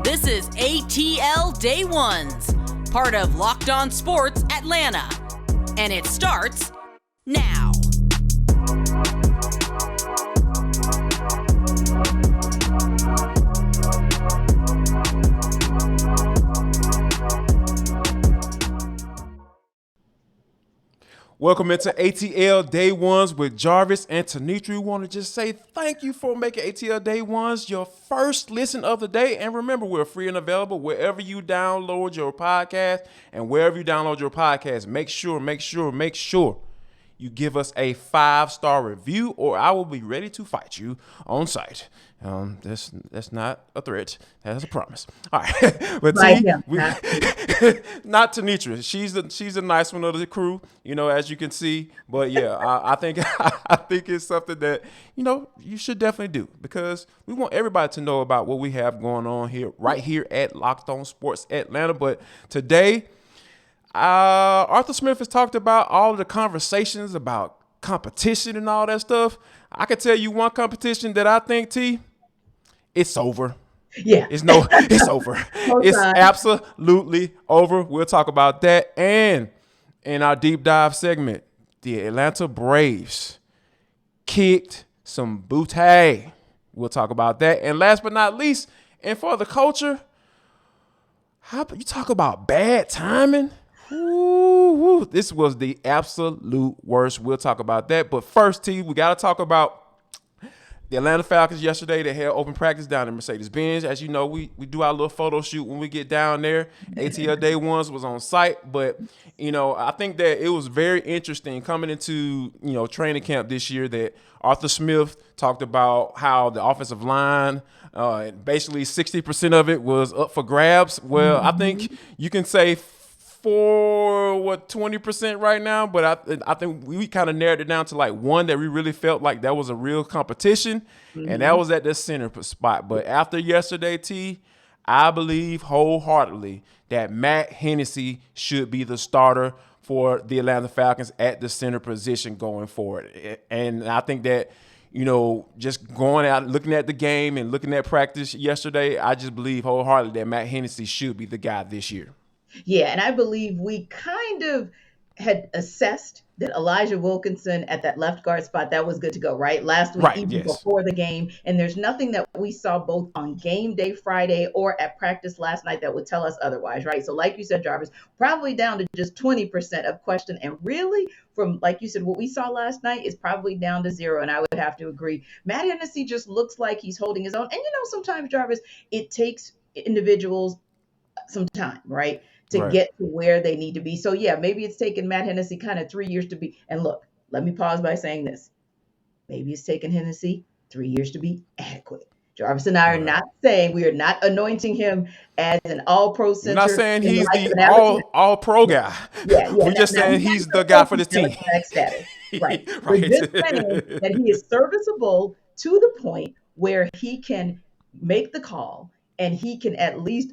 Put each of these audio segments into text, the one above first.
This is ATL Day Ones, part of Locked On Sports Atlanta. And it starts now. Welcome into ATL Day Ones with Jarvis and Tenitra. We want to just say thank you for making ATL Day Ones your first listen of the day. And remember, we're free and available wherever you download your podcast. And wherever you download your podcast, make sure you give us a 5-star review, or I will be ready to fight you on site. That's not a threat. That's a promise. All right, but not Tenitra. She's a nice one of the crew, as you can see. But yeah, I think it's something that you should definitely do, because we want everybody to know about what we have going on here, right here at Locked On Sports Atlanta. But today, Arthur Smith has talked about all the conversations about competition and all that stuff. I can tell you one competition that I think, it's over. Yeah. It's over. It's absolutely over. We'll talk about that. And in our deep dive segment, the Atlanta Braves kicked some booty. We'll talk about that. And last but not least, and for the culture, how you talk about bad timing? Ooh, this was the absolute worst. We'll talk about that. But first, we got to talk about the Atlanta Falcons yesterday. They held open practice down in Mercedes Benz. As you know, we do our little photo shoot when we get down there. ATL Day Ones was on site. But, I think that it was very interesting coming into, training camp this year that Arthur Smith talked about how the offensive line, basically 60% of it was up for grabs. Well, I think you can say for 20% right now, but I think we kind of narrowed it down to like one that we really felt like that was a real competition, and that was at the center spot. But after yesterday, I believe wholeheartedly that Matt Hennessy should be the starter for the Atlanta Falcons at the center position going forward. And I think that, just going out, looking at the game and looking at practice yesterday, I just believe wholeheartedly that Matt Hennessy should be the guy this year. Yeah, and I believe we kind of had assessed that Elijah Wilkinson at that left guard spot, that was good to go, right? Last week, before the game. And there's nothing that we saw both on game day Friday or at practice last night that would tell us otherwise, right? So like you said, Jarvis, probably down to just 20% of question. And really, from, like you said, what we saw last night is probably down to 0. And I would have to agree. Matt Hennessy just looks like he's holding his own. And, sometimes, Jarvis, it takes individuals some time, right, to get to where they need to be. So, yeah, maybe it's taken Matt Hennessy kind of 3 years to be. And look, let me pause by saying this. Maybe it's taken Hennessy 3 years to be adequate. Jarvis and I are not saying, we are not anointing him as an all-pro center. We're not saying he's the all-pro guy. Yeah. We're just saying he's the guy for this team. Right. We're just saying that he is serviceable to the point where he can make the call and he can at least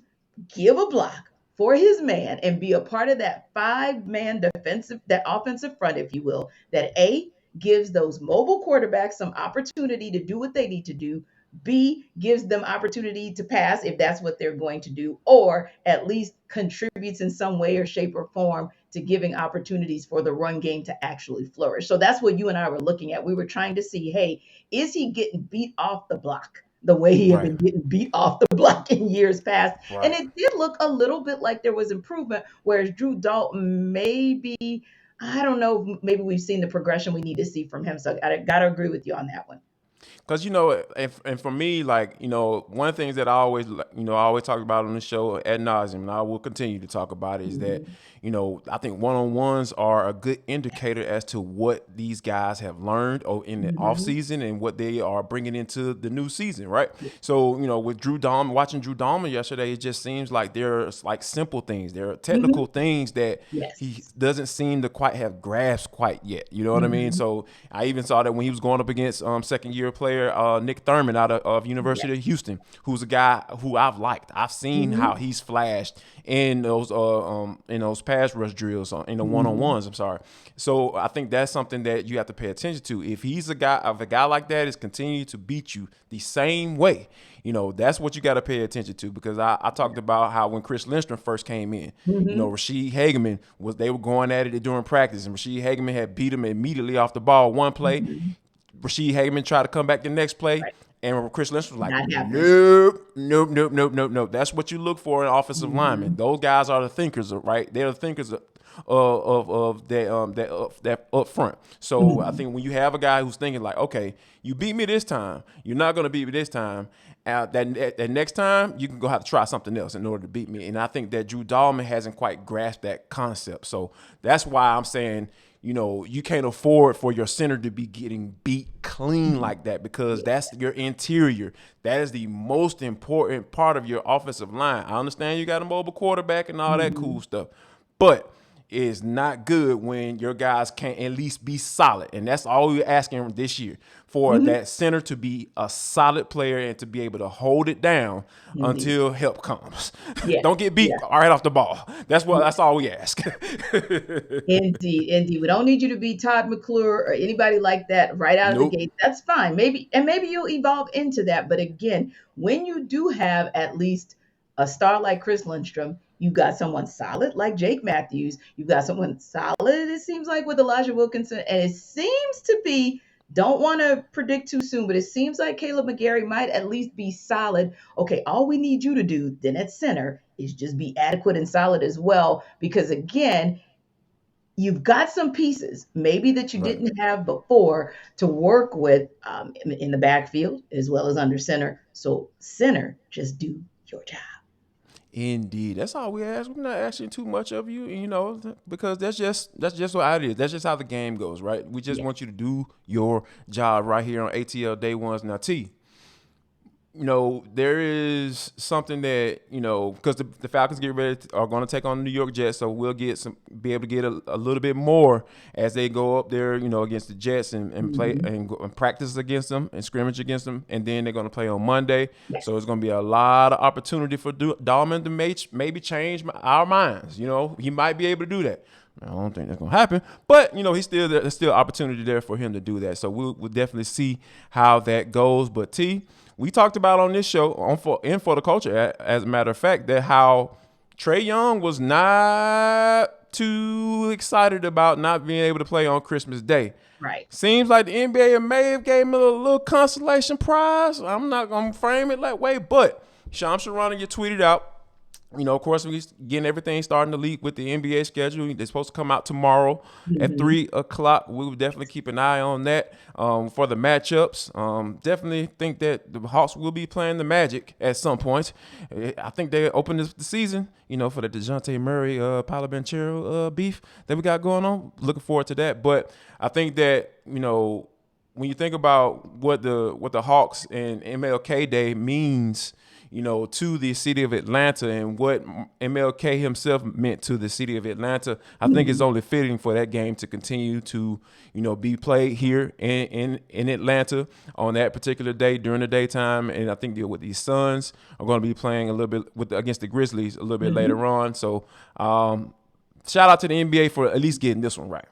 give a block for his man and be a part of that 5-man that offensive front, if you will, that A, gives those mobile quarterbacks some opportunity to do what they need to do, B, gives them opportunity to pass if that's what they're going to do, or at least contributes in some way or shape or form to giving opportunities for the run game to actually flourish. So that's what you and I were looking at. We were trying to see, hey, is he getting beat off the block the way he had been getting beat off the block in years past? And it did look a little bit like there was improvement, whereas Drew Dalton, maybe, I don't know, maybe we've seen the progression we need to see from him. So I got to agree with you on that one. Because, and for me, like, one of the things that I always talk about on the show ad nauseum, and I will continue to talk about it, is that, I think one-on-ones are a good indicator as to what these guys have learned in the offseason and what they are bringing into the new season, right? So, with watching Drew Dalton yesterday, it just seems like there's like simple things. There are technical things that he doesn't seem to quite have grasped quite yet. You know what I mean? So I even saw that when he was going up against second-year player Nick Thurman out of University of Houston, who's a guy who I've liked. I've seen how he's flashed in those pass rush drills, in the one-on-ones. I'm sorry. So I think that's something that you have to pay attention to. If a guy like that is continuing to beat you the same way, That's what you got to pay attention to, because I talked about how when Chris Lindstrom first came in, Rashid Hageman they were going at it during practice, and Rashid Hageman had beat him immediately off the ball one play. Rashid Hageman tried to come back the next play. Right. And Chris Lindstrom was like, Not happening. nope. That's what you look for in offensive linemen. Those guys are the thinkers, right? They're the thinkers of that up front. So I think when you have a guy who's thinking like, okay, you beat me this time, you're not going to beat me this time. That next time, you can go have to try something else in order to beat me. And I think that Drew Dahlman hasn't quite grasped that concept. So that's why I'm saying, you can't afford for your center to be getting beat clean like that, because that's your interior. That is the most important part of your offensive line. I understand you got a mobile quarterback and all that cool stuff, but it's not good when your guys can't at least be solid. And that's all we're asking this year, for that center to be a solid player and to be able to hold it down until help comes. Yeah. Don't get beat right off the ball. That's all we ask. Indeed. We don't need you to be Todd McClure or anybody like that right out of the gate. That's fine. Maybe you'll evolve into that. But again, when you do have at least a star like Chris Lindstrom, you've got someone solid like Jake Matthews. You've got someone solid, it seems like, with Elijah Wilkinson. And it seems to be, don't want to predict too soon, but it seems like Caleb McGarry might at least be solid. Okay, all we need you to do then at center is just be adequate and solid as well. Because again, you've got some pieces maybe that you didn't have before to work with in the backfield as well as under center. So center, just do your job. Indeed, that's all we ask. We're not asking too much of you, because that's just what it is. That's just how the game goes, right? We just want you to do your job right here on ATL Day Ones. Now, T, there is something that, because the Falcons are going to take on the New York Jets, so we'll be able to get a little bit more as they go up there, against the Jets and play and practice against them and scrimmage against them, and then they're going to play on Monday. So it's going to be a lot of opportunity for Dahlman to maybe change our minds. He might be able to do that. I don't think that's going to happen, but, there's still opportunity there for him to do that. So we'll definitely see how that goes. But T, we talked about on this show for the culture, as a matter of fact, that how Trae Young was not too excited about not being able to play on Christmas Day. Right. Seems like the NBA may have gave him a little consolation prize. I'm not going to frame it that way, but Shams Charania, you tweeted out, of course, we're getting everything starting to leak with the NBA schedule. They're supposed to come out tomorrow at 3 o'clock. We will definitely keep an eye on that for the matchups. Definitely think that the Hawks will be playing the Magic at some point. I think they open the season, for the DeJounte Murray, Paolo Banchero beef that we got going on. Looking forward to that. But I think that, when you think about what the Hawks and MLK Day means, to the city of Atlanta and what MLK himself meant to the city of Atlanta, I think it's only fitting for that game to continue to, be played here in Atlanta on that particular day during the daytime. And I think with these Suns are going to be playing a little bit against the Grizzlies a little bit later on. So shout out to the NBA for at least getting this one right.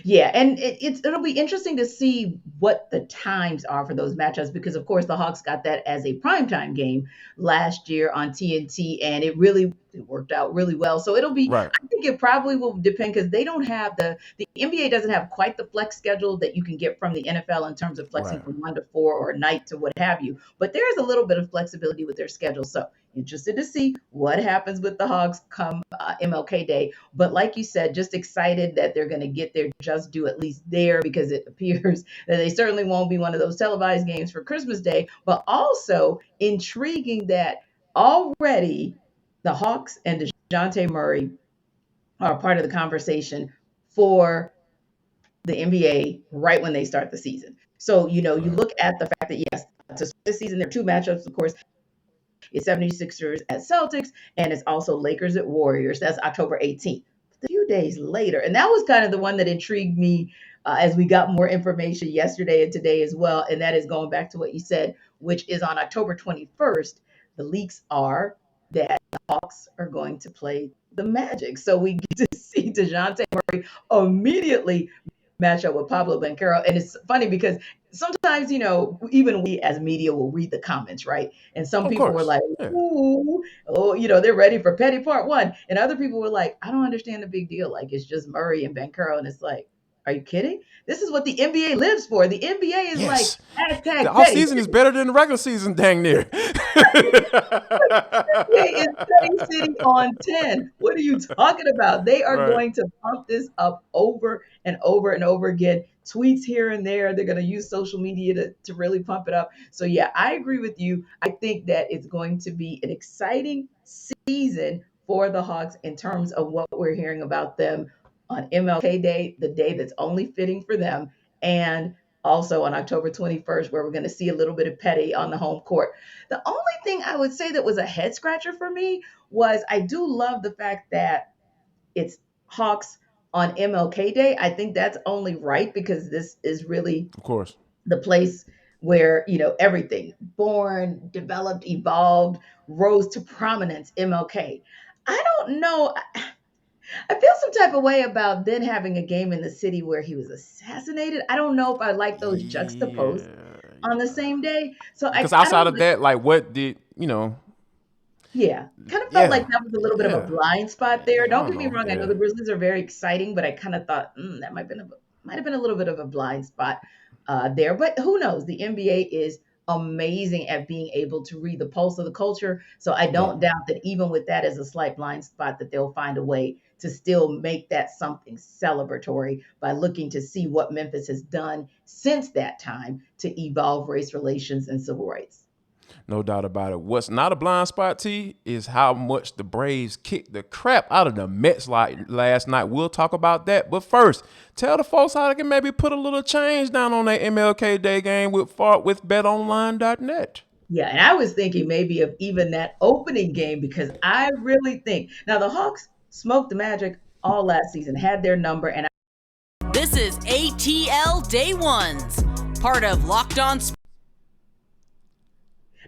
Yeah, and it'll be interesting to see what the times are for those matchups, because of course the Hawks got that as a primetime game last year on TNT, and it worked out really well. So it'll be, I think it probably will depend, because they don't have the NBA doesn't have quite the flex schedule that you can get from the NFL in terms of flexing from 1 to 4 or night to what have you. But there's a little bit of flexibility with their schedule. So interested to see what happens with the Hawks come MLK Day. But like you said, just excited that they're going to get their just due at least there, because it appears that they certainly won't be one of those televised games for Christmas Day. But also intriguing that already the Hawks and DeJounte Murray are part of the conversation for the NBA right when they start the season. So, you look at the fact that, yes, to start the season, there are 2 matchups, of course. It's 76ers at Celtics, and it's also Lakers at Warriors. That's October 18th. A few days later, and that was kind of the one that intrigued me as we got more information yesterday and today as well, and that is going back to what you said, which is on October 21st. The leaks are that the Hawks are going to play the Magic. So we get to see DeJounte Murray immediately match up with Pablo Banchero. And it's funny because sometimes, even we as media will read the comments, right? And some Of people were course. like, Yeah. ooh, oh, they're ready for Petty Part 1. And other people were like, I don't understand the big deal. Like, it's just Murray and Bankero. And it's like, are you kidding? This is what the NBA lives for. The NBA is like, Yes. The hashtag Petty. offseason is better than the regular season, dang near. NBA is setting City on 10. What are you talking about? They are Right. going to pump this up over and over and over again. Tweets here and there. They're going to use social media to really pump it up. So, yeah, I agree with you. I think that it's going to be an exciting season for the Hawks in terms of what we're hearing about them on MLK Day, the day that's only fitting for them, and also on October 21st, where we're going to see a little bit of Petty on the home court. The only thing I would say that was a head scratcher for me was I do love the fact that it's Hawks on MLK Day. I think that's only right because this is really Of course. the place where, everything born, developed, evolved, rose to prominence, MLK. I don't know. I feel some type of way about then having a game in the city where he was assassinated. I don't know if I like those Yeah. juxtaposed on the same day. So Because I don't outside know. of that, like, what did Yeah, kind of felt Yeah, like that was a little bit of a yeah, blind spot there. I Don't don't get me know. wrong, I know Yeah, the Grizzlies are very exciting, but I kind of thought that might have been a little bit of a blind spot there. But who knows? The NBA is amazing at being able to read the pulse of the culture. So I yeah. don't doubt that even with that as a slight blind spot, that they'll find a way to still make that something celebratory by looking to see what Memphis has done since that time to evolve race relations and civil rights. No doubt about it. What's not a blind spot, T, is how much the Braves kicked the crap out of the Mets like last night. We'll talk about that. But first, tell the folks how they can maybe put a little change down on that MLK Day game with betonline.net. Yeah, and I was thinking maybe of even that opening game because I really think now the Hawks smoked the Magic all last season, had their number, and This is ATL Day Ones, part of Locked On Sports.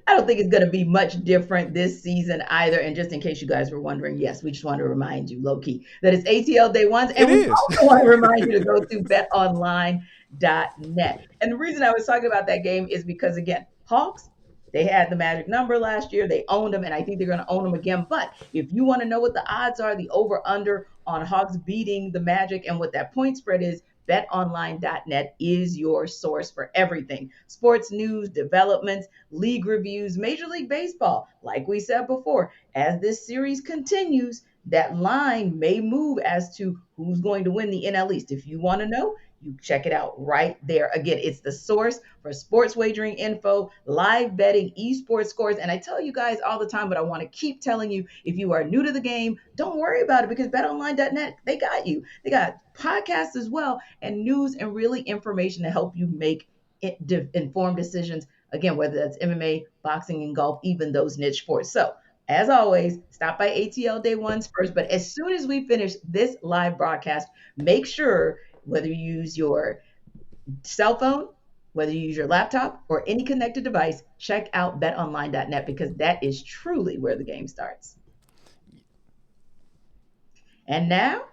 I don't think it's going to be much different this season either. And just in case you guys were wondering, yes, we just want to remind you, low key, that it's ATL Day Ones. It And we is. also want to remind you to go to betonline.net. And the reason I was talking about that game is because, again, Hawks, they had the magic number last year. They owned them, and I think they're going to own them again. But if you want to know what the odds are, the over under on Hawks beating the Magic and what that point spread is, betonline.net is your source for everything sports news, developments, league reviews, Major League Baseball. Like we said before, as this series continues, that line may move as to who's going to win the NL East. If you want to know, you check it out right there. Again, it's the source for sports wagering info, live betting, esports scores. And I tell you guys all the time, but I want to keep telling you, if you are new to the game, don't worry about it because betonline.net, they got you. They got podcasts as well and news and really information to help you make informed decisions. Again, whether that's MMA, boxing, and golf, even those niche sports. So as always, stop by ATL Day Ones first. But as soon as we finish this live broadcast, make sure whether you use your cell phone, whether you use your laptop or any connected device, check out betonline.net because that is truly where the game starts. And now,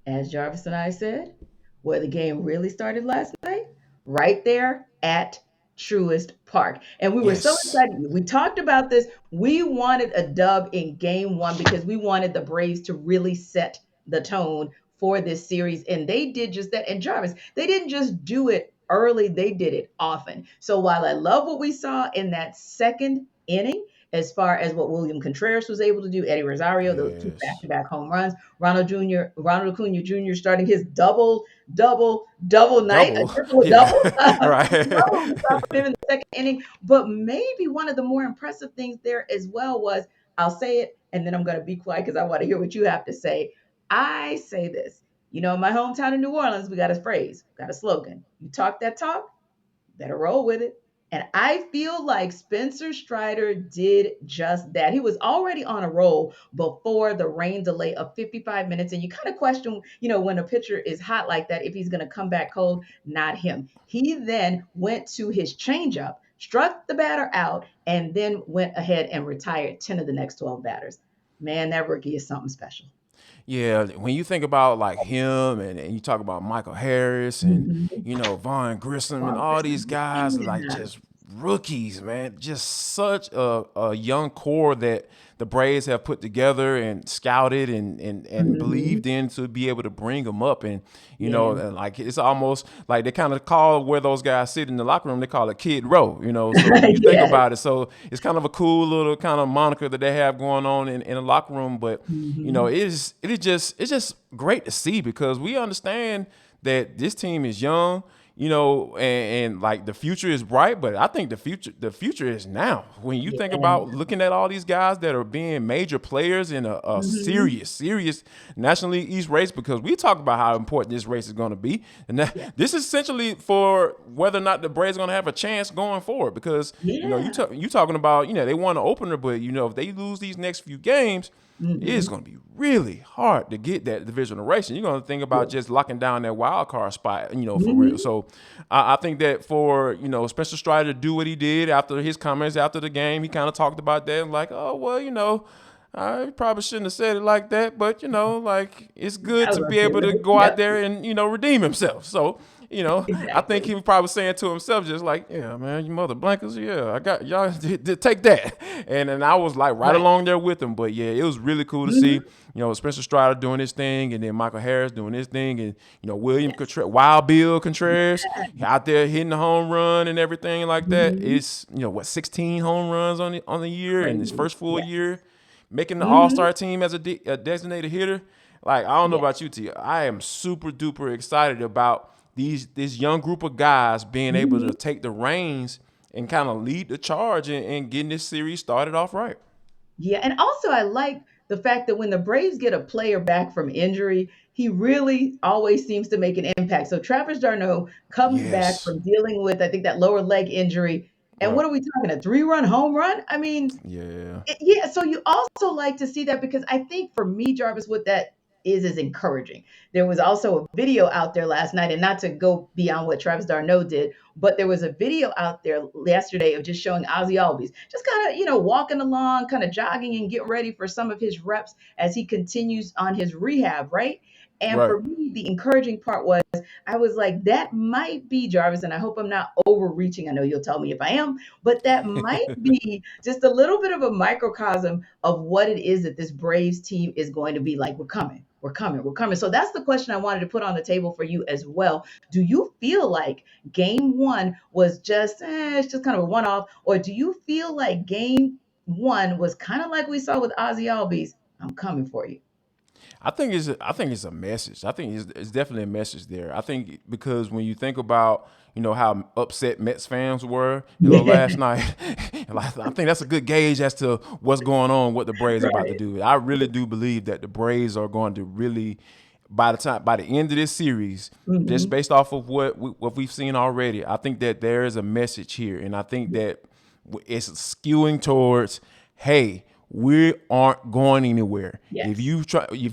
as Jarvis and I said, where the game really started last night, right there at Truist Park. And we were so Yes. excited. We talked about this. We wanted a dub in game one because we wanted the Braves to really set the tone for this series. And they did just that. And Jarvis, they didn't just do it early, they did it often. So while I love what we saw in that second inning, as far as what William Contreras was able to do, Eddie Rosario, those two Yes. back-to-back home runs, Ronald Acuna Jr. starting his double night, a Double. triple Yeah. double. Double Right. we saw from him in the second inning. But maybe one of the more impressive things there as well was, I'll say it, and then I'm going to be quiet because I want to hear what you have to say. I say this, in my hometown of New Orleans, we got a phrase, got a slogan. You talk that talk, better roll with it. And I feel like Spencer Strider did just that. He was already on a roll before the rain delay of 55 minutes. And you kind of question, when a pitcher is hot like that, if he's going to come back cold, not him. He then went to his changeup, struck the batter out, and then went ahead and retired 10 of the next 12 batters. Man, that rookie is something special. Yeah, when you think about like him and you talk about Michael Harris and Mhm. Vaughn Grissom and Ron all these Grissom. guys like Yeah. just rookies, man, just such a young core that the Braves have put together and scouted and Mhm. believed in to be able to bring them up. And Yeah. and like it's almost like they kind of call where those guys sit in the locker room, they call it Kid Row, so when you think Yes. about it, so it's kind of a cool little kind of moniker that they have going on in the locker room. But Mhm. it's just great to see because we understand that this team is young, and like the future is bright, but I think the future is now. When you think Yeah. about looking at all these guys that are being major players in a Mhm. serious National League East race, because we talk about how important this race is going to be, and Yeah. this is essentially for whether or not the Braves are going to have a chance going forward. Because Yeah. you talking about they won the opener, but if they lose these next few games, it's Mhm. going to be really hard to get that divisional race. And you're going to think about Yeah. just locking down that wild card spot, for real. Mhm. So I think that for, Spencer Strider to do what he did after his comments after the game, he kind of talked about that and like, oh, well, I probably shouldn't have said it like that, but like it's good I was to gonna be say able to right. go out Yep. there and redeem himself. So I think Exactly. he was probably saying to himself just like, yeah, man, you mother blankers, yeah, I got y'all take that, and I was like right Right. along there with him. But yeah, it was really cool to see, Mhm. Spencer Strider doing his thing, and then Michael Harris doing his thing, and Yes. Wild Bill Contreras out there hitting the home run and everything like that. Mhm. It's 16 home runs on the year in his Crazy. first full Yes. year, making the All Mhm. Star team as a designated hitter. Like I don't know Yes. about you, T. I am super duper excited about this young group of guys being able to Mhm. take the reins and kind of lead the charge and getting this series started off right. Yeah, and also I like the fact that when the Braves get a player back from injury, he really always seems to make an impact. So Travis d'Arnaud comes back Yes. from dealing with, I think, that lower leg injury. And Right. what are we talking? A 3-run home run? I mean, Yeah. yeah, so you also like to see that because I think for me, Jarvis, what that is encouraging. There was also a video out there last night, and not to go beyond what Travis d'Arnaud did, but there was a video out there yesterday of just showing Ozzy Albies just kind of, walking along, kind of jogging and getting ready for some of his reps as he continues on his rehab, right? And Right. for me, the encouraging part was I was like, that might be Jarvis, and I hope I'm not overreaching. I know you'll tell me if I am, but that might be just a little bit of a microcosm of what it is that this Braves team is going to be like. We're coming, we're coming, we're coming. So that's the question I wanted to put on the table for you as well. Do you feel like game one was just, it's just kind of a one off, or do you feel like game one was kind of like we saw with Ozzy Albies? I'm coming for you. I think it's a message. I think it's definitely a message there. I think because when you think about how upset Mets fans were Yeah, last night, like, I think that's a good gauge as to what's going on, what the Braves are about to right. do. I really do believe that the Braves are going to really by the end of this series, just Hmm. based off of what we've seen already, I think that there is a message here, and I think that it's skewing towards, hey, we aren't going anywhere. Yes. If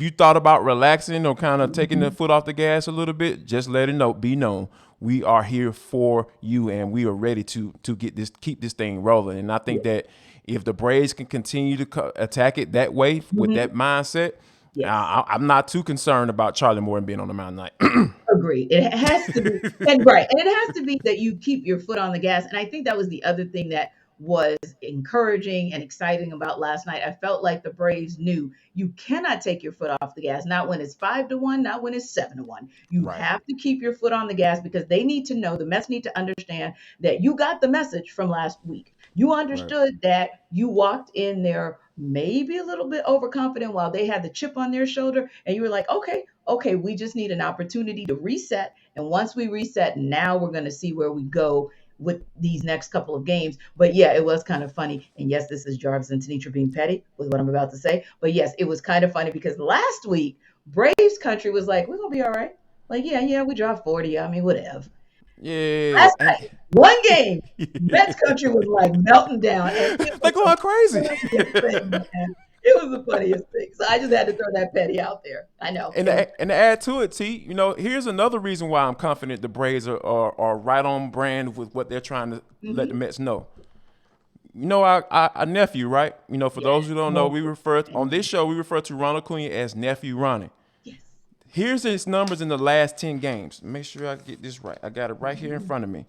you thought about relaxing or kind of taking the Mhm. foot off the gas a little bit, just let it be known we are here for you, and we are ready to keep this thing rolling. And I think Yes. that if the Braves can continue to attack it that way with that Mhm. mindset, Yes. I'm not too concerned about Charlie Morton being on the mound tonight. Agreed. It has to be, and right, and it has to be that you keep your foot on the gas. And I think that was the other thing that was encouraging and exciting about last night. I felt like the Braves knew you cannot take your foot off the gas, not when it's 5-1, not when it's 7-1. You Right, have to keep your foot on the gas because they need to know, the Mets need to understand that you got the message from last week. You right. understood that you walked in there maybe a little bit overconfident while they had the chip on their shoulder, and you were like, okay, we just need an opportunity to reset. And once we reset, now we're going to see where we go with these next couple of games. But yeah, it was kind of funny. And yes, this is Jarvis and Tenitra being petty with what I'm about to say. But yes, it was kind of funny because last week, Braves country was like, we're going to be all right. Like, yeah, we dropped 40. I mean, whatever. Yeah, Last and night, one game, Mets country was like melting down. And it they're was the going crazy. funniest thing, man. It was the funniest thing. So I just had to throw that petty out there. I know. And It was. to add to it, T, here's another reason why I'm confident the Braves are right on brand with what they're trying to let the Mhm. Mets know. our nephew, right? For Yes. those who don't know, on this show we refer to Ronald Acuna as nephew Ronnie. Yes. Here's his numbers in the last 10 games. Make sure I get this right. I got it right here in front of me.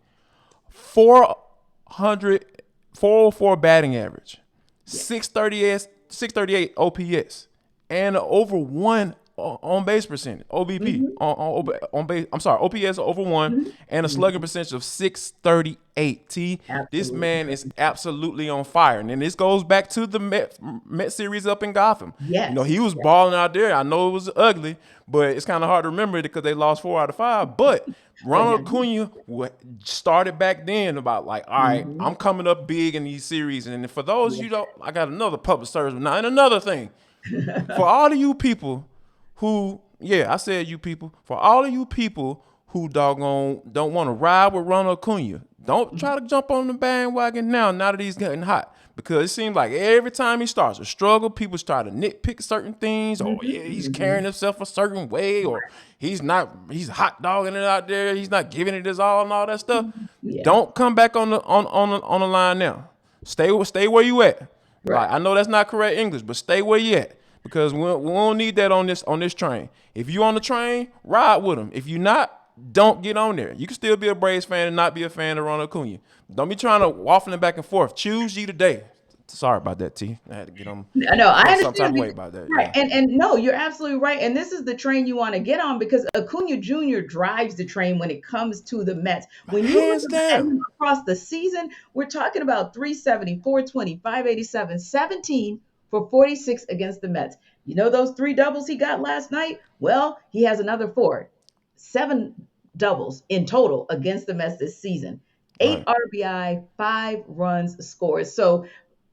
404 batting average, 638 OPS, and over one on base percentage, OBP, on base. I'm sorry, OPS over one, and a slugging percentage of 638. This Absolutely. man is absolutely on fire, and then this goes back to the Met series up in Gotham. Yes. He was balling out there. I know it was ugly, but it's kind of hard to remember it because they lost 4 out of 5. But Ronald Acuna started back then about all right, I'm coming up big in these series. And for those you don't, I got another public service now. And another thing, for all of you people who, I said you people, for all of you people who doggone don't want to ride with Ronald Acuna, don't try to jump on the bandwagon now that he's getting hot. Because it seems like every time he starts a struggle, people try to nitpick certain things. Or he's carrying himself a certain way, or he's hot dogging it out there. He's not giving it his all and all that stuff. Yeah. Don't come back on the line now. Stay where you at. Right. Like, I know that's not correct English, but stay where you at. Because we don't need that on this train. If you on the train, ride with him. If you not, don't get on there. You can still be a Braves fan and not be a fan of Ronald Acuna. Don't be trying to waffling back and forth. Choose ye today. Sorry about that, T. I had to get on. No, I some type understand. of way about that. Right. Yeah. And no, you're absolutely right. And this is the train you want to get on because Acuna Jr. drives the train when it comes to the Mets. When you Hands look at down. him across the season, we're talking about 370, 420, 587, 17 for 46 against the Mets. You know those 3 doubles he got last night? Well, he has another 4. 7 doubles in total against the Mets this season. 8 RBI, 5 runs scored. So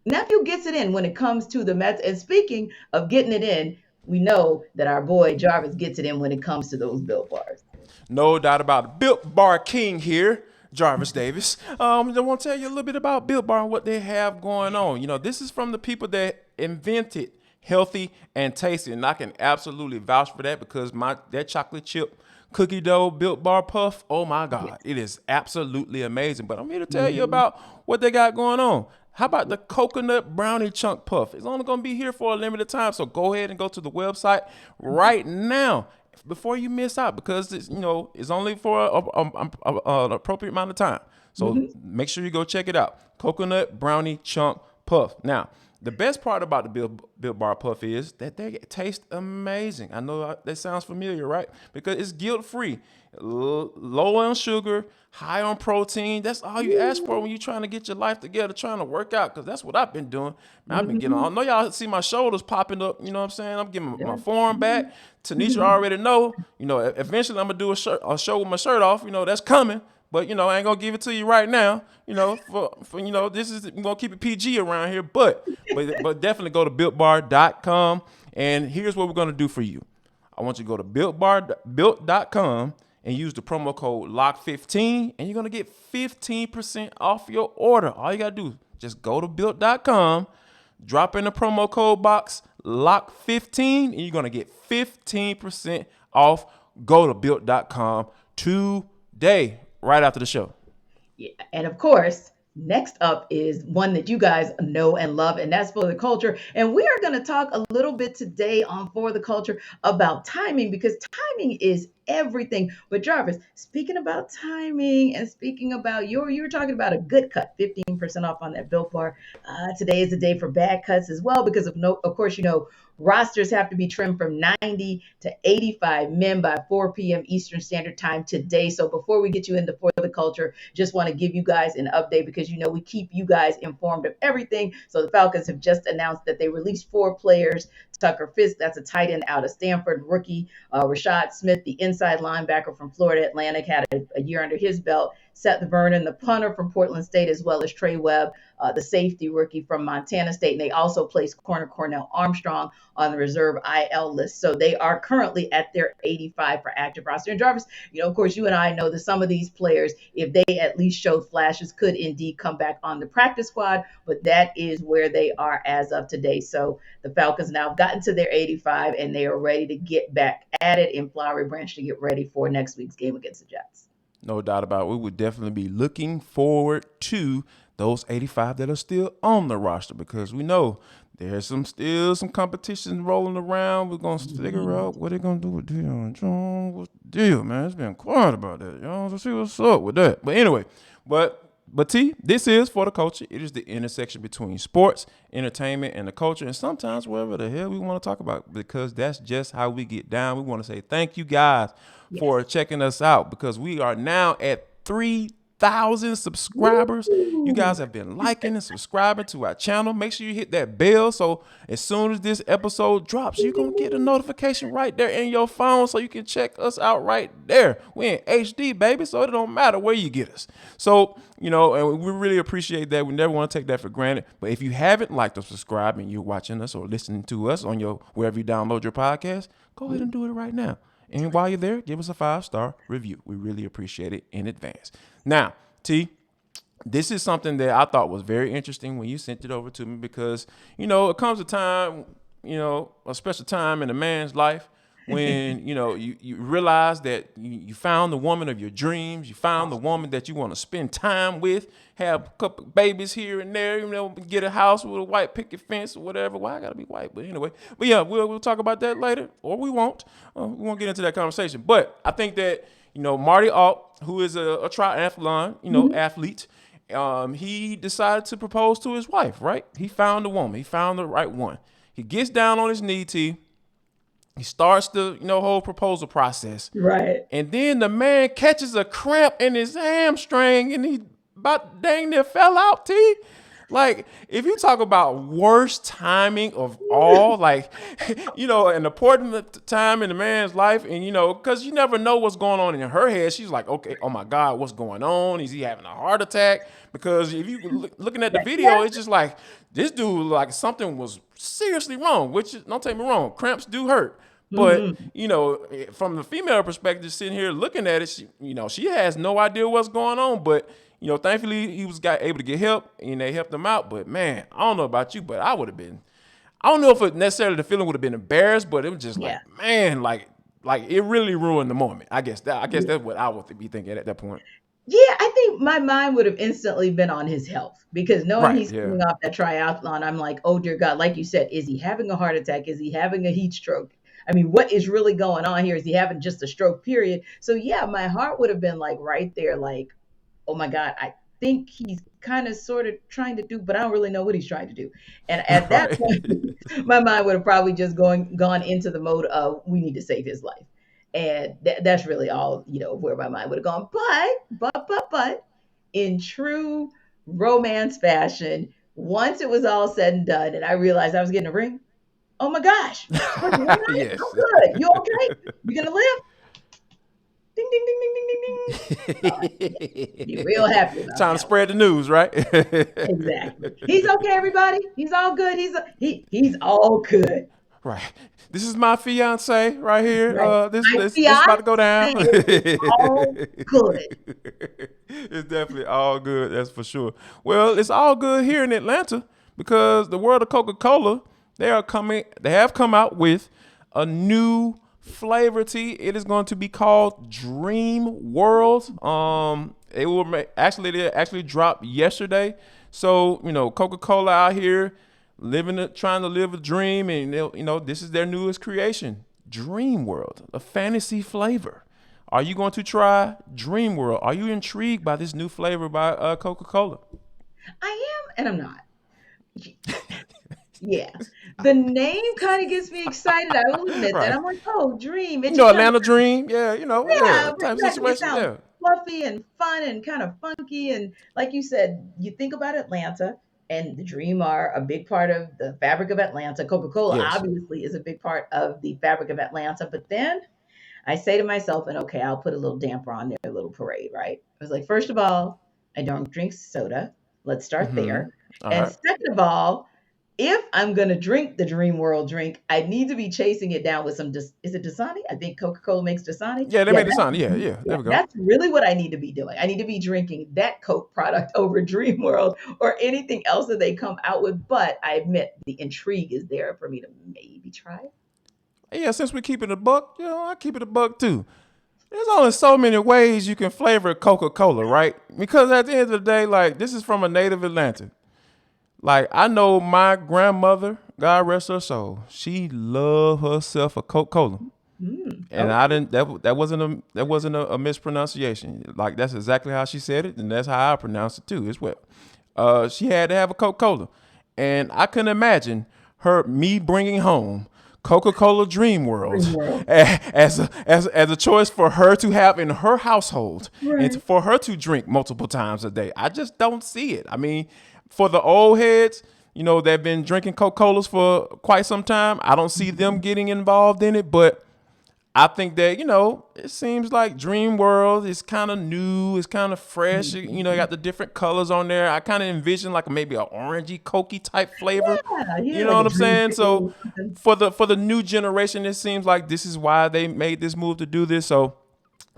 nephew gets it in when it comes to the Mets. And speaking of getting it in, we know that our boy Jarvis gets it in when it comes to those Built Bars. No doubt about it. Built Bar King here, Jarvis Davis. I want to tell you a little bit about Built Bar and what they have going on. This is from the people that invented healthy and tasty, and I can absolutely vouch for that because that chocolate chip cookie dough Built Bar puff, oh my God, it is absolutely amazing. But I'm here to tell you about what they got going on. How about the coconut brownie chunk puff? It's only going to be here for a limited time, so go ahead and go to the website right now before you miss out because it's only for an appropriate amount of time. So make sure you go check it out. Coconut brownie chunk puff. Now, the best part about the Built Bar Puff is that they taste amazing. I know that sounds familiar, right? Because it's guilt-free, low on sugar, high on protein. That's all you ask for when you're trying to get your life together, trying to work out, because that's what I've been doing. Man, I've been getting on. I know y'all see my shoulders popping up, you know what I'm saying? I'm getting my form back. Tenitra already know, eventually I'm going to do a show with my shirt off. That's coming. But, I ain't going to give it to you right now, for this is, we're going to keep it PG around here. But definitely go to BuiltBar.com. And here's what we're going to do for you. I want you to go to Built.com and use the promo code LOCK15, and you're going to get 15% off your order. All you got to do, just go to Built.com, drop in the promo code box, LOCK15, and you're going to get 15% off. Go to Built.com today. Right after the show. Yeah. And of course, next up is one that you guys know and love, and that's For the Culture. And we are going to talk a little bit today on For the Culture about timing, because timing is everything. But Jarvis, speaking about timing and speaking about you were talking about a good cut, 15% off on that Built Bar. Today is the day for bad cuts as well, because of course, rosters have to be trimmed from 90 to 85 men by 4 p.m. Eastern Standard Time today. So before we get you into For the Culture, just want to give you guys an update because we keep you guys informed of everything. So the Falcons have just announced that they released 4 players. Tucker Fisk, that's a tight end out of Stanford, rookie. Rashad Smith, the inside linebacker from Florida Atlantic, had a year under his belt. Seth Vernon, the punter from Portland State, as well as Trey Webb, the safety rookie from Montana State. And they also placed corner Cornell Armstrong on the reserve IL list. So they are currently at their 85 for active roster. And Jarvis, of course, you and I know that some of these players, if they at least showed flashes, could indeed come back on the practice squad. But that is where they are as of today. So the Falcons now have gotten to their 85, and they are ready to get back at it in Flowery Branch to get ready for next week's game against the Jets. No doubt about it. We would definitely be looking forward to those 85 that are still on the roster, because we know there's still some competition rolling around. We're going to figure out what they're going to do with Deion Jones. What's the deal, man? It's been quiet about that, y'all. Let's see what's up with that. But anyway, but T, this is For the Culture. It is the intersection between sports, entertainment, and the culture, and sometimes whatever the hell we want to talk about, because that's just how we get down. We want to say thank you guys for checking us out, because we are now at 3,000 subscribers. You guys have been liking and subscribing to our channel. Make sure you hit that bell, so as soon as this episode drops, you're going to get a notification right there in your phone, so you can check us out right there. We in HD, baby, so it don't matter where you get us. So, and we really appreciate that. We never want to take that for granted. But if you haven't liked or subscribed and you're watching us or listening to us on wherever you download your podcast, go ahead and do it right now. And while you're there, give us a 5-star review. We really appreciate it in advance. Now, T, this is something that I thought was very interesting when you sent it over to me, because, it comes a time, a special time in a man's life when, you realize that you found the woman of your dreams. You found the woman that you want to spend time with, have a couple babies here and there, get a house with a white picket fence or whatever. Why I got to be white? But anyway, we'll talk about that later, or we won't. We won't get into that conversation. But I think that, Marty Alt, who is a triathlon, athlete, he decided to propose to his wife, right? He found a woman. He found the right one. He gets down on his knee, T. He starts the whole proposal process. Right. And then the man catches a cramp in his hamstring, and he about dang near fell out, T. Like, if you talk about worst timing of all, like, an important time in a man's life, and, because you never know what's going on in her head. She's like, okay, oh my God, what's going on? Is he having a heart attack? Because if you looking at the video, it's just like, this dude, like, something was seriously wrong, which, don't take me wrong, cramps do hurt. But, from the female perspective, sitting here looking at it, she has no idea what's going on. But, thankfully he was able to get help, and they helped him out. But, man, I don't know about you, but I would have been, I don't know if necessarily the feeling would have been embarrassed, but it was just like, man, like it really ruined the moment. I guess that's what I would be thinking at that point. Yeah, I think my mind would have instantly been on his health, because knowing he's coming off that triathlon, I'm like, oh dear God, like you said, is he having a heart attack? Is he having a heat stroke? I mean, what is really going on here? Is he having just a stroke, period? So yeah, my heart would have been like right there, like, oh my God, I think he's kind of sort of trying to do, but I don't really know what he's trying to do. And at that point, my mind would have probably just gone into the mode of, we need to save his life. And that's really all, where my mind would have gone. But in true romance fashion, once it was all said and done, and I realized I was getting a ring, oh my gosh, yes. I'm good. You okay? You gonna live? Ding, ding, ding, ding, ding, ding, ding. Be real happy about Time to spread the news, right? Exactly. He's okay, everybody. He's all good. He's all good. Right. This is my fiance right here. Right. This about to go down. All good. It's definitely all good. That's for sure. Well, it's all good here in Atlanta, because the world of Coca-Cola, they have come out with a new flavor tea. It is going to be called Dream World. It will actually dropped yesterday. So, Coca-Cola out here trying to live a dream, and this is their newest creation, Dream World, a fantasy flavor. Are you going to try Dream World? Are you intrigued by this new flavor by Coca-Cola? I am, and I'm not. Yeah, the name kind of gets me excited. I will admit that. I'm like, oh, Dream. Atlanta Dream. Yeah, type of situation. Yeah. Fluffy and fun and kind of funky. And like you said, you think about Atlanta, and the Dream are a big part of the fabric of Atlanta. Coca-Cola obviously is a big part of the fabric of Atlanta. But then I say to myself, and okay, I'll put a little damper on their little parade, right? I was like, first of all, I don't drink soda. Let's start there. And second of all, if I'm going to drink the Dream World drink, I need to be chasing it down with some, is it Dasani? I think Coca-Cola makes Dasani. Yeah, they make Dasani. Yeah. There we go. That's really what I need to be doing. I need to be drinking that Coke product over Dream World or anything else that they come out with. But I admit the intrigue is there for me to maybe try it. Yeah, since we keep it a buck, I keep it a buck too. There's only so many ways you can flavor Coca-Cola, right? Because at the end of the day, like, this is from a native Atlanta. Like, I know my grandmother, God rest her soul, she loved herself a Coca-Cola. And Okay. I didn't. That wasn't a mispronunciation. Like, that's exactly how she said it, and that's how I pronounce it too as well. She had to have a Coca-Cola, and I couldn't imagine me bringing home Coca-Cola Dream Dream World World. as a choice for her to have in her household and Right. for her to drink multiple times a day. I just don't see it. I mean, for the old heads, they've been drinking Coca-Colas for quite some time. I don't see them getting involved in it, but I think that, it seems like Dream World is kind of new, it's kind of fresh. You got the different colors on there. I kind of envision like maybe a orangey, cokey type flavor. Yeah, You know like a what I'm dream saying? So pickle or something. for the new generation, it seems like this is why they made this move to do this. So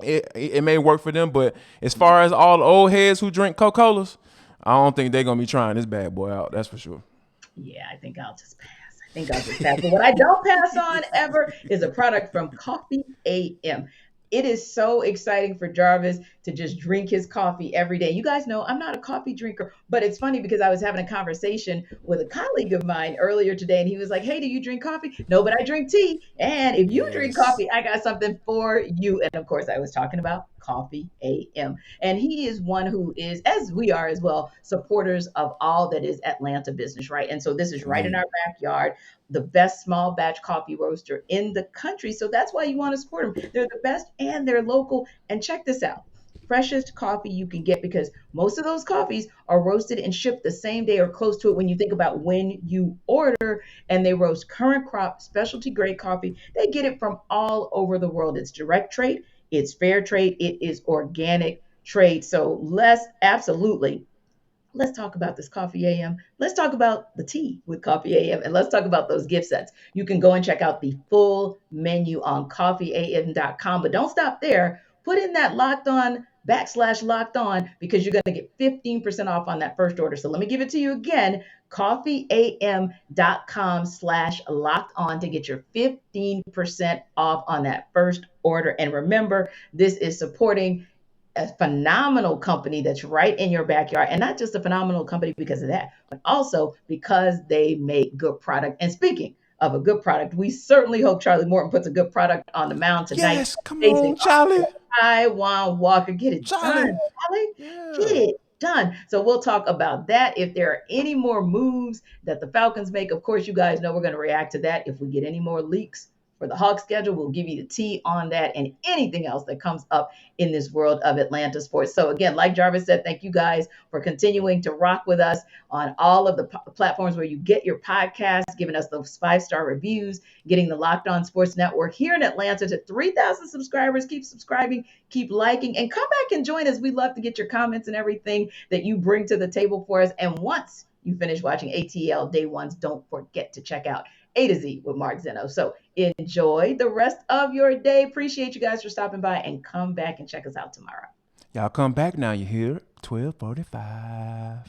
it may work for them. But as far as all the old heads who drink Coca-Colas, I don't think they're gonna be trying this bad boy out. That's for sure. Yeah, I think I'll just pass. I think I'll just pass. But what I don't pass on ever is a product from Coffee AM. It is so exciting for Jarvis to just drink his coffee every day. You guys know I'm not a coffee drinker, but it's funny because I was having a conversation with a colleague of mine earlier today, and he was like, "Hey, do you drink coffee?" "No, but I drink tea. And if you drink Yes. coffee, I got something for you." And of course, I was talking about Coffee AM. And he is one who is, as we are as well, supporters of all that is Atlanta business, right? And so this is right in Indeed. our backyard, the best small batch coffee roaster in the country. So that's why you want to support them. They're the best and they're local. And check this out. Freshest coffee you can get because most of those coffees are roasted and shipped the same day or close to it when you think about when you order, and they roast current crop specialty grade coffee. They get it from all over the world. It's direct trade, it's fair trade, it is organic trade. So absolutely, let's talk about this Coffee AM. Let's talk about the tea with Coffee AM, and let's talk about those gift sets. You can go and check out the full menu on coffeeam.com, but don't stop there. Put in that locked on /locked on because you're going to get 15% off on that first order. So let me give it to you again, coffeeam.com/locked on to get your 15% off on that first order. And remember, this is supporting a phenomenal company that's right in your backyard, and not just a phenomenal company because of that, but also because they make good product. And speaking of a good product, we certainly hope Charlie Morton puts a good product on the mound tonight, Yes. Come facing on, Charlie. Taiwan Walker. Get it done, Charlie. Charlie. Get Yeah. it done. So we'll talk about that. If there are any more moves that the Falcons make, of course, you guys know we're going to react to that. If we get any more leaks for the Hawk schedule, we'll give you the tea on that and anything else that comes up in this world of Atlanta sports. So again, like Jarvis said, thank you guys for continuing to rock with us on all of the platforms where you get your podcasts, giving us those 5-star reviews, getting the Locked On Sports Network here in Atlanta to 3,000 subscribers. Keep subscribing, keep liking, and come back and join us. We love to get your comments and everything that you bring to the table for us. And once you finish watching ATL Day Ones, don't forget to check out A to Z with Mark Zeno. So enjoy the rest of your day. Appreciate you guys for stopping by, and come back and check us out tomorrow. Y'all come back now. You hear 12:45.